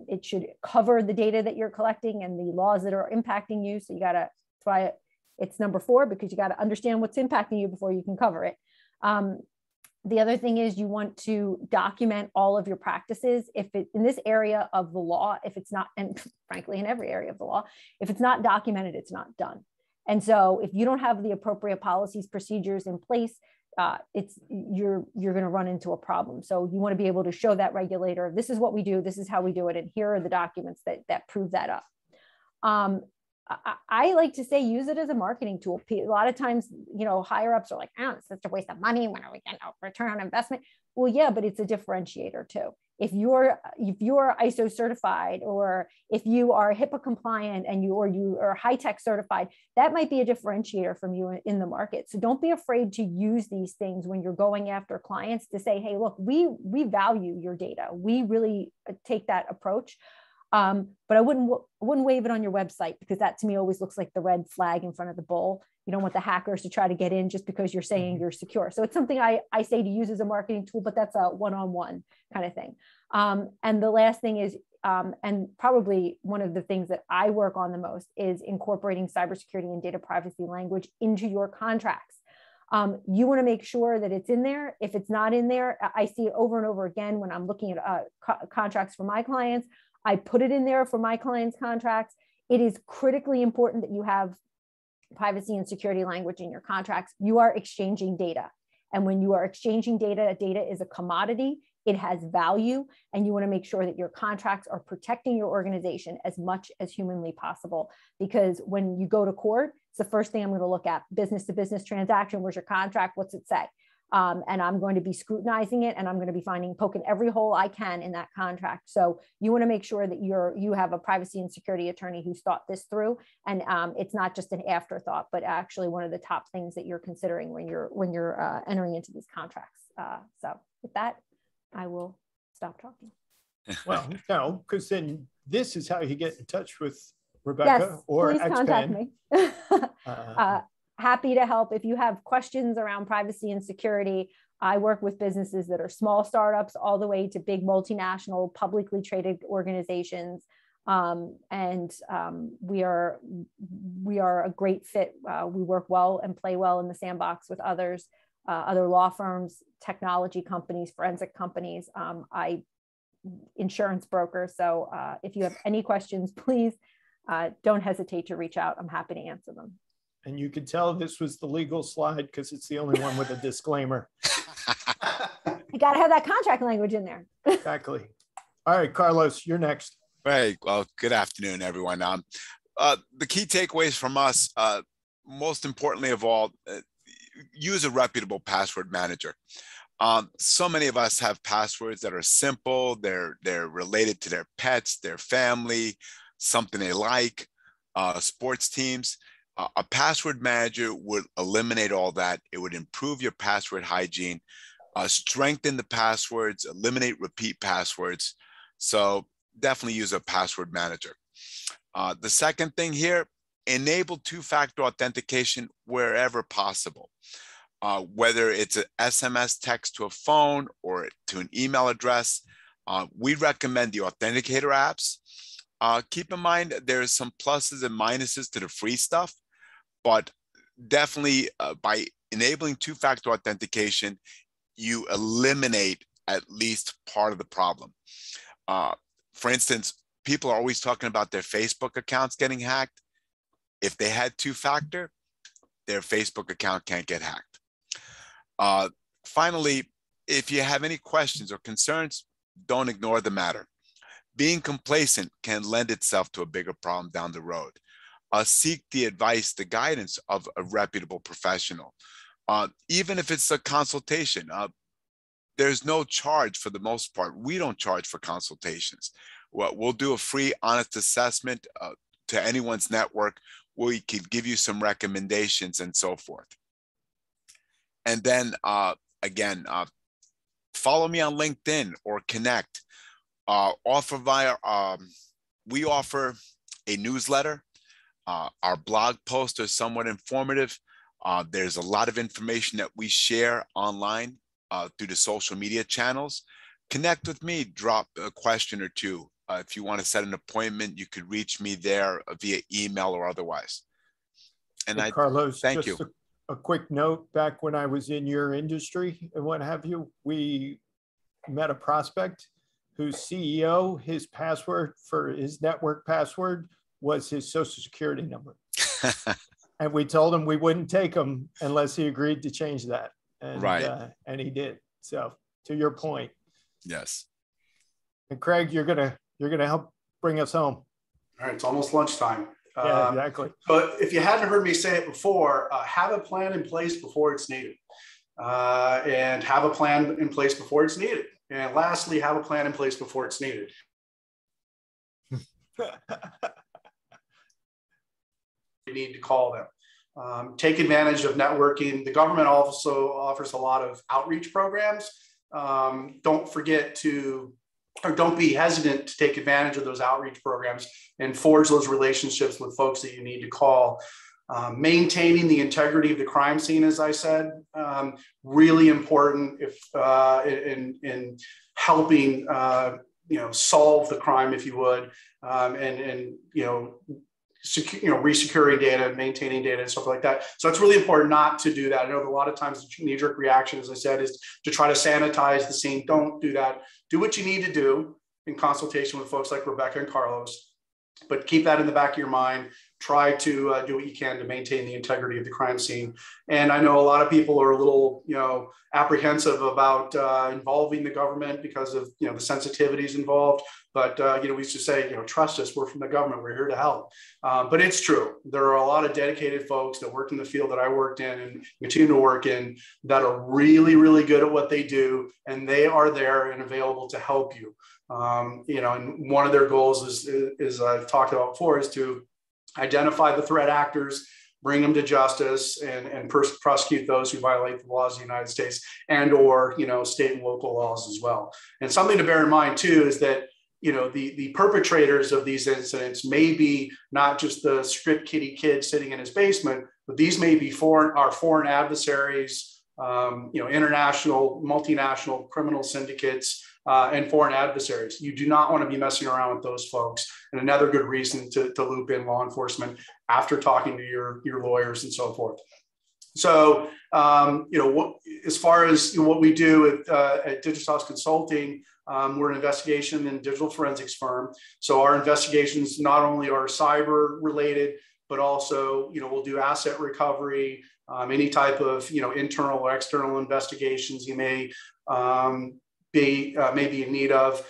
it should cover the data that you're collecting and the laws that are impacting you. So you got to try it's number 4, because you got to understand what's impacting you before you can cover it. The other thing is you want to document all of your practices. If it in this area of the law, if it's not, and frankly, in every area of the law, if it's not documented, it's not done. And so if you don't have the appropriate policies, procedures in place, you're going to run into a problem. So you want to be able to show that regulator, this is what we do, this is how we do it, and here are the documents that prove that up. I like to say use it as a marketing tool. A lot of times, higher ups are like, oh, it's such a waste of money. When are we getting a return on investment? Well, yeah, but it's a differentiator too. If you're ISO certified, or if you are HIPAA compliant and you are high-tech certified, that might be a differentiator from you in the market. So don't be afraid to use these things when you're going after clients to say, hey, look, we value your data. We really take that approach. But I wouldn't wave it on your website, because that to me always looks like the red flag in front of the bull. You don't want the hackers to try to get in just because you're saying you're secure. So it's something I say to use as a marketing tool, but that's a one-on-one kind of thing. And the last thing is, and probably one of the things that I work on the most, is incorporating cybersecurity and data privacy language into your contracts. You want to make sure that it's in there. If it's not in there, I see it over and over again when I'm looking at contracts for my clients. I put it in there for my clients' contracts. It is critically important that you have privacy and security language in your contracts. You are exchanging data. And when you are exchanging data is a commodity. It has value, and you want to make sure that your contracts are protecting your organization as much as humanly possible. Because when you go to court, it's the first thing I'm going to look at. Business to business transaction, where's your contract? What's it say? And I'm going to be scrutinizing it, and I'm going to be poking every hole I can in that contract. So you want to make sure that you have a privacy and security attorney who's thought this through, and it's not just an afterthought, but actually one of the top things that you're considering when you're entering into these contracts. So with that, I will stop talking. Well, no, because then this is how you get in touch with Rebecca, yes, or please XPan. Contact me. Happy to help. If you have questions around privacy and security, I work with businesses that are small startups all the way to big multinational publicly traded organizations. We are a great fit. We work well and play well in the sandbox with other law firms, technology companies, forensic companies, insurance brokers. So if you have any questions, please don't hesitate to reach out. I'm happy to answer them. And you can tell this was the legal slide because it's the only one with a disclaimer. You got to have that contract language in there. Exactly. All right, Carlos, you're next. Right. Well, good afternoon, everyone. The key takeaways from us, most importantly of all, use a reputable password manager. So many of us have passwords that are simple. They're related to their pets, their family, something they like, sports teams. A password manager would eliminate all that. It would improve your password hygiene, strengthen the passwords, eliminate repeat passwords. So definitely use a password manager. The second thing here, enable two-factor authentication wherever possible. Whether it's an SMS text to a phone or to an email address, we recommend the Authenticator apps. Keep in mind, there's some pluses and minuses to the free stuff, but definitely by enabling two-factor authentication, you eliminate at least part of the problem. For instance, people are always talking about their Facebook accounts getting hacked. If they had two-factor, their Facebook account can't get hacked. Finally, if you have any questions or concerns, don't ignore the matter. Being complacent can lend itself to a bigger problem down the road. Seek the advice, the guidance of a reputable professional. Even if it's a consultation, there's no charge for the most part. We don't charge for consultations. We'll do a free, honest assessment to anyone's network. We could give you some recommendations and so forth. And then again, follow me on LinkedIn or connect. We offer a newsletter. Our blog posts are somewhat informative. There's a lot of information that we share online through the social media channels. Connect with me, drop a question or two. If you want to set an appointment, you could reach me there via email or otherwise. And hey, Carlos, thank you. A quick note, back when I was in your industry and what have you, we met a prospect whose CEO, his password for his network password was his social security number. And we told him we wouldn't take him unless he agreed to change that. And, right. And he did. So to your point. Yes. And Craig, you're gonna help bring us home. All right, it's almost lunchtime. Yeah, exactly. But if you hadn't heard me say it before, have a plan in place before it's needed. And have a plan in place before it's needed. And lastly, have a plan in place before it's needed. You need to call them. Take advantage of networking. The government also offers a lot of outreach programs. Don't forget to, or don't be hesitant to take advantage of those outreach programs and forge those relationships with folks that you need to call. Maintaining the integrity of the crime scene, as I said, really important if in helping solve the crime, if you would, and resecuring data, maintaining data, and stuff like that. So it's really important not to do that. I know that a lot of times the knee-jerk reaction, as I said, is to try to sanitize the scene. Don't do that. Do what you need to do in consultation with folks like Rebecca and Carlos, but keep that in the back of your mind. Try to do what you can to maintain the integrity of the crime scene. And I know a lot of people are a little, apprehensive about involving the government because of, the sensitivities involved. But, we used to say, trust us, we're from the government, we're here to help. But it's true. There are a lot of dedicated folks that work in the field that I worked in and continue to work in that are really, really good at what they do. And they are there and available to help you. And one of their goals is I've talked about before, is to identify the threat actors, bring them to justice, and prosecute those who violate the laws of the United States and or state and local laws as well. And something to bear in mind too is that the perpetrators of these incidents may be not just the script kiddie kid sitting in his basement, but these may be our foreign adversaries, international, multinational criminal syndicates, and foreign adversaries. You do not want to be messing around with those folks. And another good reason to loop in law enforcement after talking to your lawyers and so forth. So, as far as what we do at Digitas Consulting, we're an investigation and digital forensics firm. So our investigations not only are cyber related, but also, we'll do asset recovery, any type of, internal or external investigations you may be in need of,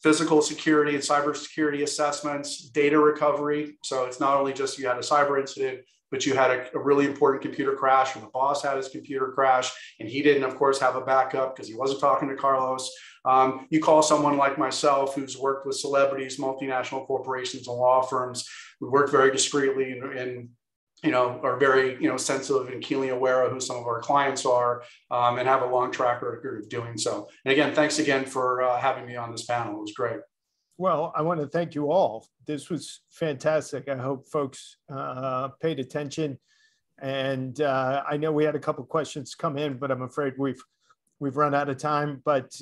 physical security and cybersecurity assessments, data recovery. So it's not only just you had a cyber incident, but you had a really important computer crash, or the boss had his computer crash, and he didn't, of course, have a backup because he wasn't talking to Carlos. You call someone like myself, who's worked with celebrities, multinational corporations, and law firms. We work very discreetly and are very, sensitive and keenly aware of who some of our clients are, and have a long track record of doing so. And again, thanks again for having me on this panel. It was great. Well, I want to thank you all. This was fantastic. I hope folks paid attention. And I know we had a couple questions come in, but I'm afraid we've run out of time. But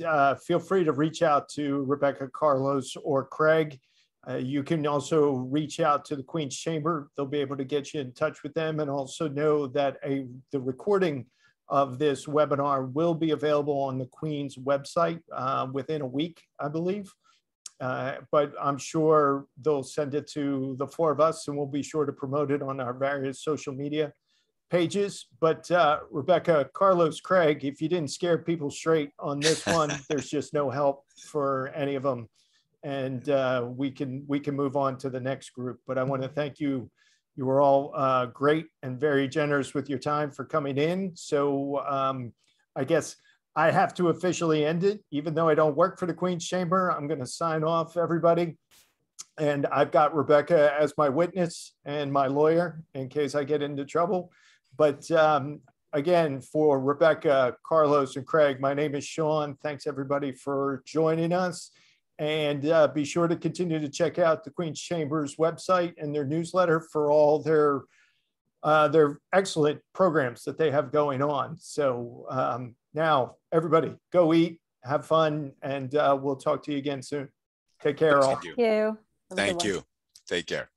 feel free to reach out to Rebecca, Carlos, or Craig. You can also reach out to the Queen's Chamber. They'll be able to get you in touch with them, and also know that the recording of this webinar will be available on the Queen's website within a week, I believe. But I'm sure they'll send it to the four of us, and we'll be sure to promote it on our various social media pages. But Rebecca, Carlos, Craig, if you didn't scare people straight on this one, there's just no help for any of them. And we can move on to the next group. But I want to thank you. You were all great and very generous with your time for coming in. So I guess I have to officially end it, even though I don't work for the Queen's Chamber. I'm going to sign off, everybody. And I've got Rebecca as my witness and my lawyer in case I get into trouble. But again, for Rebecca, Carlos, and Craig, my name is Sean. Thanks, everybody, for joining us. And be sure to continue to check out the Queen's Chamber's website and their newsletter for all their excellent programs that they have going on. So now, everybody, go eat, have fun, and we'll talk to you again soon. Take care, all. Thank you. Thank you. Thank you. Take care.